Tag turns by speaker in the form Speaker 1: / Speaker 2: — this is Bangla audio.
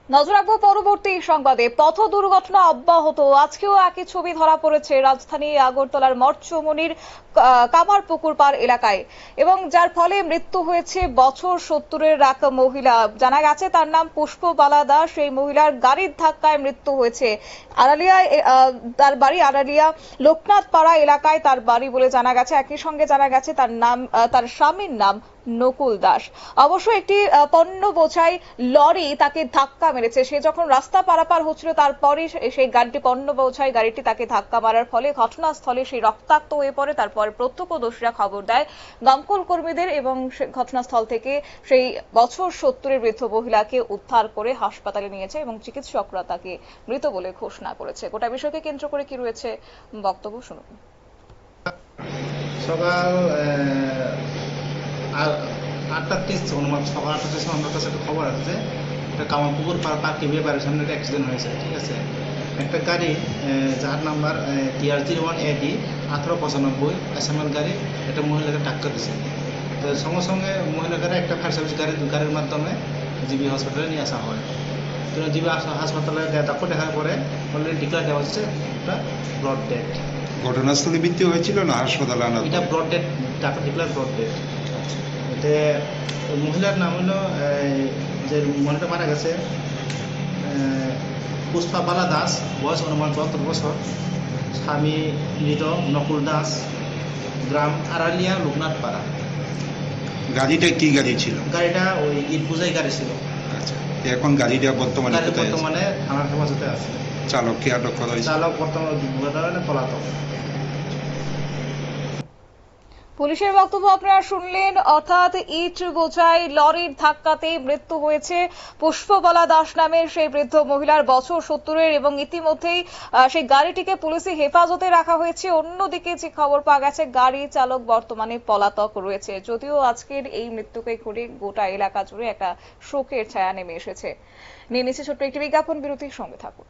Speaker 1: নজর রাখবো পরবর্তী সংবাদে। পথ দুর্ঘটনা অব্যাহত। আজকেও একই ছবি ধরা পড়েছে রাজধানী আগরতলার মঠচৌমুহনীর কামারপুকুর পাড় এলাকায়, এবং যার ফলে মৃত্যু হয়েছে বছর 70-এর এক মহিলা। জানা গেছে তার নাম পুষ্পবালা দাস। এই মহিলার গাড়ির ধাক্কায় মৃত্যু হয়েছে। আড়ালিয়ায় তার বাড়ি, আড়ালিয়া লোকনাথ পাড়া এলাকায় তার বাড়ি বলে জানা গেছে। একই সঙ্গে জানা গেছে তার স্বামীর নাম নকুল দাস। অবশ্য একটি পণ্য বোঝাই লরি তাকে ধাক্কা মেরেছে। সে যখন রাস্তা পারাপার হচ্ছিল তারপরই সেই গাড়িটি, পণ্য বোঝাই গাড়িটি তাকে ধাক্কা মারার ফলে ঘটনাস্থলে সেই রক্তাক্ত হয়ে পড়ে। তারপর প্রত্যক্ষদর্শীরা খবর দেয় দমকল কর্মীদের এবং ঘটনাস্থল থেকে সেই বছর 70-এর বৃদ্ধ মহিলাকে উদ্ধার করে হাসপাতালে নিয়েছে এবং চিকিৎসকরা তাকে মৃত বলে ঘোষণা করেছে। গোটা বিষয়কে কেন্দ্র করে কি রয়েছে বক্তব্য শুনুন।
Speaker 2: সকাল 8:30 অনুমান, সকাল 8:30 আমার কাছে একটা খবর আসছে, একটা কামারপুকুর পার্কে বিয়ে বাড়ির সামনে একটা অ্যাক্সিডেন্ট হয়েছে। ঠিক আছে, একটা গাড়ি যার নাম্বার TR01AD 1895 SML গাড়ি একটা মহিলাকে ধাক্কা দিয়েছে। তো সঙ্গে সঙ্গে মহিলাকে একটা ফায়ার সার্ভিস গাড়ির মাধ্যমে জিবি হসপিটালে নিয়ে আসা হয়। তো জিবি হাসপাতালে তারপর দেখার পরে অলরেডি ডিক্লার দেওয়া হচ্ছে একটা ব্লড ডেথ।
Speaker 3: ঘটনাস্থলে মৃত্যু হয়েছিল না হাসপাতালে আনা?
Speaker 2: এটা brought dead, doctor declare brought dead. এতে মহিলার নাম হলো, যে মহিলাটা মারা গেছে, পুষ্পবালা দাস, বয়স অনুমান 74 বছর। স্বামী মৃত নকুল দাস, গ্রাম আড়ালিয়া লোকনাথ পাড়া।
Speaker 3: গাড়িটা কি গাড়ি ছিল?
Speaker 2: গাড়িটা ওই ইট বোঝাই গাড়ি ছিল।
Speaker 3: আচ্ছা, এখন গাড়িটা বর্তমানে কোথায় আছে?
Speaker 2: বর্তমানে থানার হেফাজতে আছে।
Speaker 3: চালককে আটক করা হয়েছে?
Speaker 2: চালক বর্তমানে পলাতক।
Speaker 1: পুলিশের বক্তব্য আপনারা শুনলেন। অর্থাৎ ইট বোঝাই লরির ধাক্কাতে মৃত্যু হয়েছে পুষ্পবালা দাস নামের সেই বৃদ্ধ মহিলার, বছর 70-এর, এবং ইতিমধ্যেই সেই গাড়িটিকে পুলিশের হেফাজতে রাখা হয়েছে। অন্যদিকে যে খবর পাওয়া গেছে, গাড়ি চালক বর্তমানে পলাতক রয়েছে। যদিও আজকের এই মৃত্যুকে ঘিরে গোটা এলাকা জুড়ে একটা শোকের ছায়া নেমে এসেছে। নিয়ে নিচ্ছে ছোট্ট একটি বিজ্ঞাপন বিরতির সঙ্গে থাকুন।